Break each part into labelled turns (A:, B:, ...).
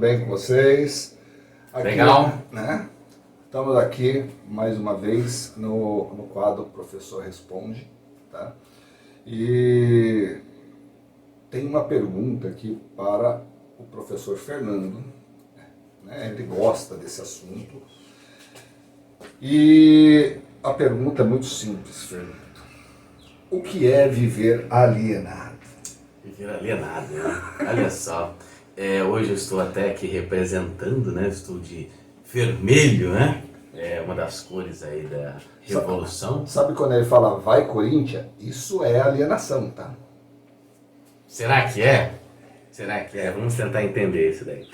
A: bem com vocês? Aqui,
B: Legal.
A: Né? Estamos aqui mais uma vez no quadro Professor Responde, tá? E tem uma pergunta aqui para o professor Fernando, né? Ele gosta desse assunto. E a pergunta é muito simples, Fernando. O que é viver alienado?
B: Viver alienado, né? Olha só, hoje eu estou até aqui representando, né? Estou de vermelho, né? É uma das cores aí da Revolução.
A: Sabe quando ele fala vai Corinthians? Isso é alienação, tá?
B: Será que é? Será que é? Vamos tentar entender isso daí.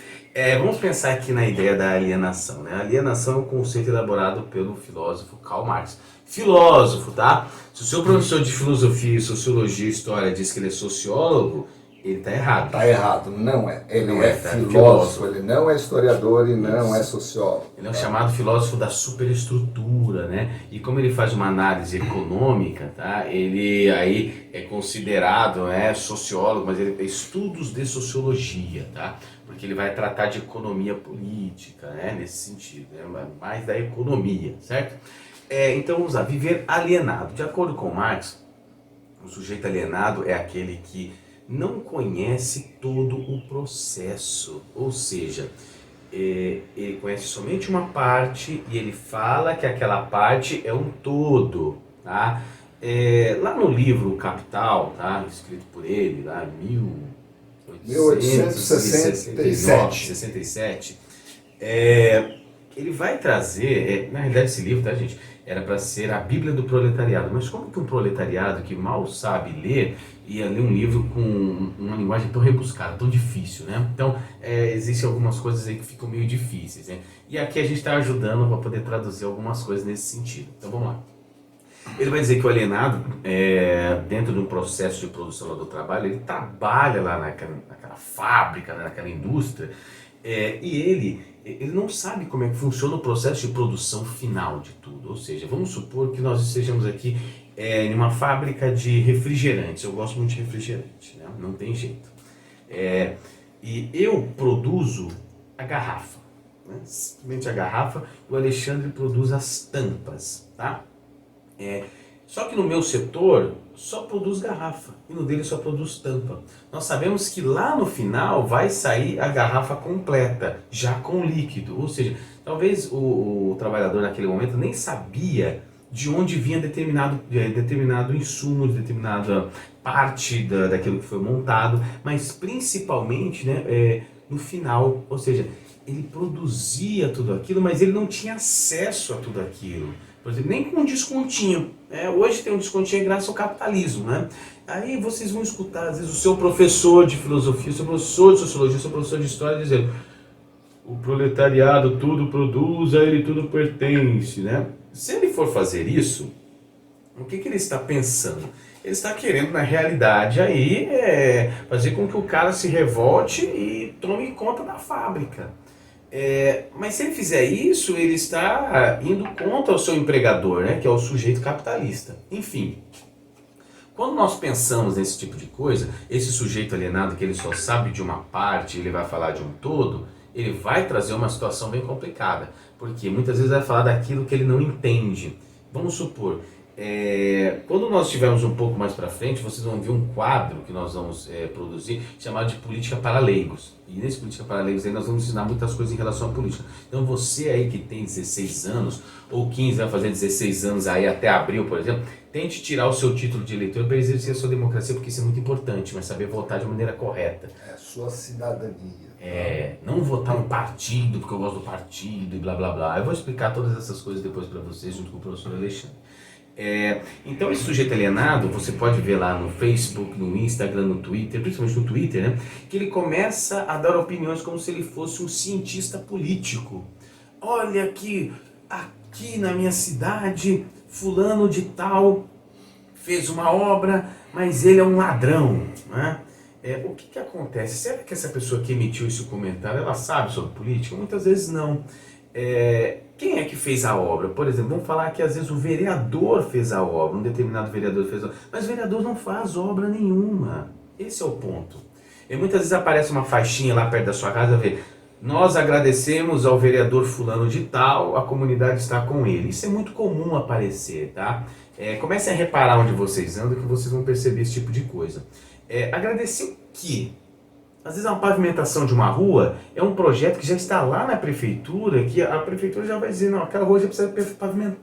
B: Vamos pensar aqui na ideia da alienação, né? A alienação é um conceito elaborado pelo filósofo Karl Marx. Filósofo, tá? Se o seu professor de filosofia, sociologia e história diz que ele é sociólogo, ele tá errado.
A: Tá errado, não é. Ele
B: Não
A: é
B: tá?
A: filósofo, ele não é historiador e não é sociólogo.
B: Ele é um chamado filósofo da superestrutura, né? E como ele faz uma análise econômica, tá? Ele aí é considerado, sociólogo, mas ele tem estudos de sociologia, tá? Porque ele vai tratar de economia política, né? Nesse sentido, né? Mais da economia, certo? Então vamos lá, viver alienado. De acordo com Marx, o sujeito alienado é aquele que não conhece todo o processo, ou seja, ele conhece somente uma parte e ele fala que aquela parte é um todo, tá? Lá no livro Capital, tá? Escrito por ele, lá em 1867, ele vai trazer, na realidade esse livro, tá, gente, era para ser a Bíblia do proletariado, mas como que um proletariado que mal sabe ler ia ler um livro com uma linguagem tão rebuscada, tão difícil, né? Então, existem algumas coisas aí que ficam meio difíceis, né? E aqui a gente está ajudando para poder traduzir algumas coisas nesse sentido. Então, vamos lá. Ele vai dizer que o alienado, dentro de um processo de produção lá do trabalho, ele trabalha lá naquela fábrica, né, naquela indústria, e ele não sabe como é que funciona o processo de produção final de tudo. Ou seja, vamos supor que nós estejamos aqui em uma fábrica de refrigerantes. Eu gosto muito de refrigerante, né? Não tem jeito. E eu produzo a garrafa, né? Simplesmente a garrafa, e o Alexandre produz as tampas, tá? Só que no meu setor só produz garrafa e no dele só produz tampa. Nós sabemos que lá no final vai sair a garrafa completa, já com líquido. Ou seja, talvez o trabalhador naquele momento nem sabia de onde vinha determinado insumo, determinada parte daquilo que foi montado, mas principalmente, né, no final. Ou seja, ele produzia tudo aquilo, mas ele não tinha acesso a tudo aquilo. Por exemplo, nem com um descontinho. Hoje tem um descontinho graças ao capitalismo, né? Aí vocês vão escutar, às vezes, o seu professor de filosofia, o seu professor de sociologia, o seu professor de história dizendo: o proletariado tudo produz, a ele tudo pertence, né? Se ele for fazer isso, o que ele está pensando? Ele está querendo, na realidade, aí fazer com que o cara se revolte e tome conta da fábrica. Mas se ele fizer isso, ele está indo contra o seu empregador, né, que é o sujeito capitalista. Enfim, quando nós pensamos nesse tipo de coisa, esse sujeito alienado que ele só sabe de uma parte, ele vai falar de um todo, ele vai trazer uma situação bem complicada, porque muitas vezes vai falar daquilo que ele não entende. Vamos supor, quando nós estivermos um pouco mais para frente, vocês vão ver um quadro que nós vamos produzir chamado de Política para Leigos. E nesse Política para Leigos aí nós vamos ensinar muitas coisas em relação à política. Então você aí que tem 16 anos ou 15, vai fazer 16 anos aí até abril, por exemplo, tente tirar o seu título de eleitor para exercer a sua democracia, porque isso é muito importante, mas saber votar de maneira correta.
A: É a sua cidadania.
B: Não votar um partido porque eu gosto do partido e blá blá blá. Eu vou explicar todas essas coisas depois para vocês junto com o professor Alexandre. Então esse sujeito alienado, você pode ver lá no Facebook, no Instagram, no Twitter, principalmente no Twitter, né, que ele começa a dar opiniões como se ele fosse um cientista político. Olha aqui na minha cidade, fulano de tal fez uma obra, mas ele é um ladrão, né? O que acontece? Será que essa pessoa que emitiu esse comentário, ela sabe sobre política? Muitas vezes não. Quem é que fez a obra? Por exemplo, vamos falar que às vezes o vereador fez a obra, um determinado vereador fez a obra, mas o vereador não faz obra nenhuma. Esse é o ponto. E muitas vezes aparece uma faixinha lá perto da sua casa, vê, Nós agradecemos ao vereador fulano de tal, a comunidade está com ele. Isso é muito comum aparecer, tá? Comecem a reparar onde vocês andam que vocês vão perceber esse tipo de coisa. Agradecer o quê? Às vezes uma pavimentação de uma rua é um projeto que já está lá na prefeitura, que a prefeitura já vai dizer, não, aquela rua já precisa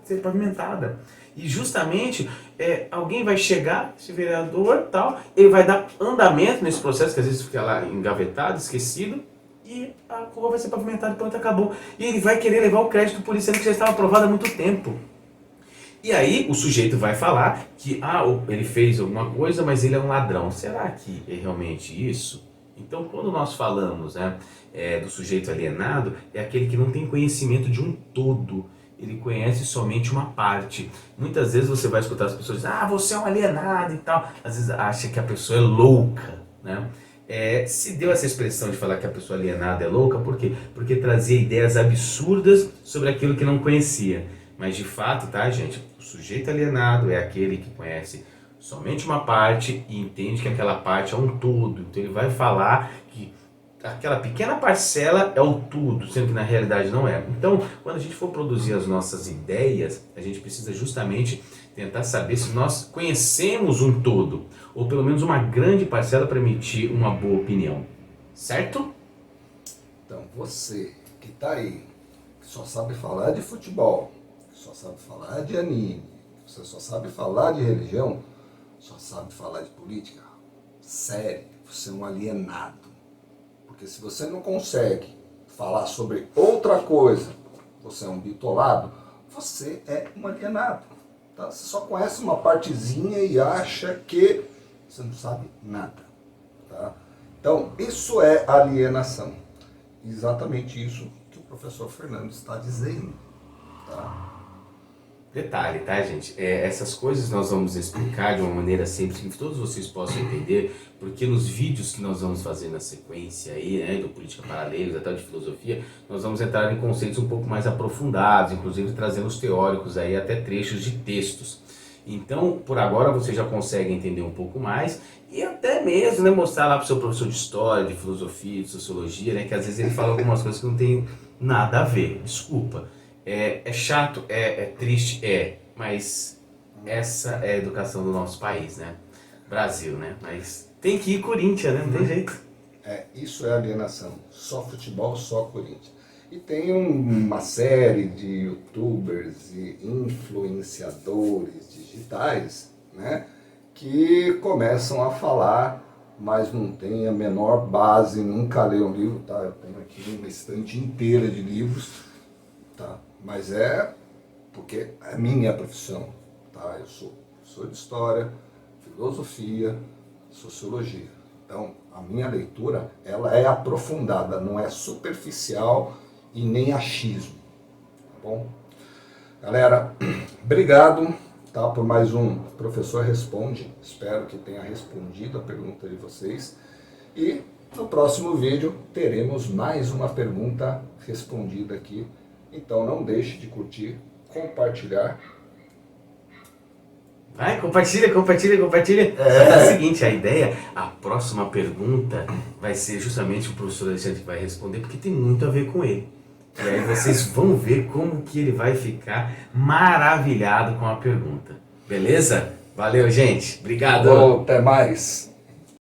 B: ser pavimentada. E justamente alguém vai chegar, esse vereador tal, ele vai dar andamento nesse processo, que às vezes fica lá engavetado, esquecido, e a rua vai ser pavimentada e pronto, acabou. E ele vai querer levar o crédito por isso, sendo que já estava aprovado há muito tempo. E aí o sujeito vai falar que ele fez alguma coisa, mas ele é um ladrão. Será que é realmente isso? Então, quando nós falamos do sujeito alienado, é aquele que não tem conhecimento de um todo. Ele conhece somente uma parte. Muitas vezes você vai escutar as pessoas dizendo, você é um alienado e tal. Às vezes acha que a pessoa é louca, né? Se deu essa expressão de falar que a pessoa alienada é louca, por quê? Porque trazia ideias absurdas sobre aquilo que não conhecia. Mas de fato, tá, gente? O sujeito alienado é aquele que conhece somente uma parte e entende que aquela parte é um todo. Então ele vai falar que aquela pequena parcela é o tudo, sendo que na realidade não é. Então, quando a gente for produzir as nossas ideias, a gente precisa justamente tentar saber se nós conhecemos um todo, ou pelo menos uma grande parcela para emitir uma boa opinião. Certo?
A: Então, você que está aí, que só sabe falar de futebol, que só sabe falar de anime, que você só sabe falar de religião, só sabe falar de política, sério, você é um alienado. Porque se você não consegue falar sobre outra coisa, você é um bitolado, você é um alienado. Tá? Você só conhece uma partezinha e acha que você não sabe nada. Tá? Então, isso é alienação. Exatamente isso que o professor Fernando está dizendo. Tá?
B: Detalhe, tá, gente? Essas coisas nós vamos explicar de uma maneira simples, que todos vocês possam entender, porque nos vídeos que nós vamos fazer na sequência aí, do Política Paralelos, até de Filosofia, nós vamos entrar em conceitos um pouco mais aprofundados, inclusive trazendo os teóricos aí, até trechos de textos. Então, por agora, você já consegue entender um pouco mais e até mesmo mostrar lá para o seu professor de História, de Filosofia, de Sociologia, que às vezes ele fala algumas coisas que não tem nada a ver, desculpa. É chato, é triste, mas essa é a educação do nosso país, né? Brasil, né? Mas tem que ir Corinthians, né? Não tem jeito.
A: Isso é alienação. Só futebol, só Corinthians. E tem uma série de youtubers e influenciadores digitais, né? Que começam a falar, mas não tem a menor base, nunca leu um livro, tá? Eu tenho aqui uma estante inteira de livros, tá? Mas porque é minha profissão, tá? Eu sou professor de História, Filosofia, Sociologia. Então, a minha leitura, ela é aprofundada, não é superficial e nem achismo, tá bom? Galera, obrigado, tá, por mais um Professor Responde. Espero que tenha respondido a pergunta de vocês. E no próximo vídeo teremos mais uma pergunta respondida aqui. Então não deixe de curtir, compartilhar.
B: Vai, compartilha. É o seguinte, a ideia, a próxima pergunta vai ser justamente o professor Alexandre que vai responder, porque tem muito a ver com ele. E aí vocês vão ver como que ele vai ficar maravilhado com a pergunta. Beleza? Valeu, gente. Obrigado.
A: Até mais.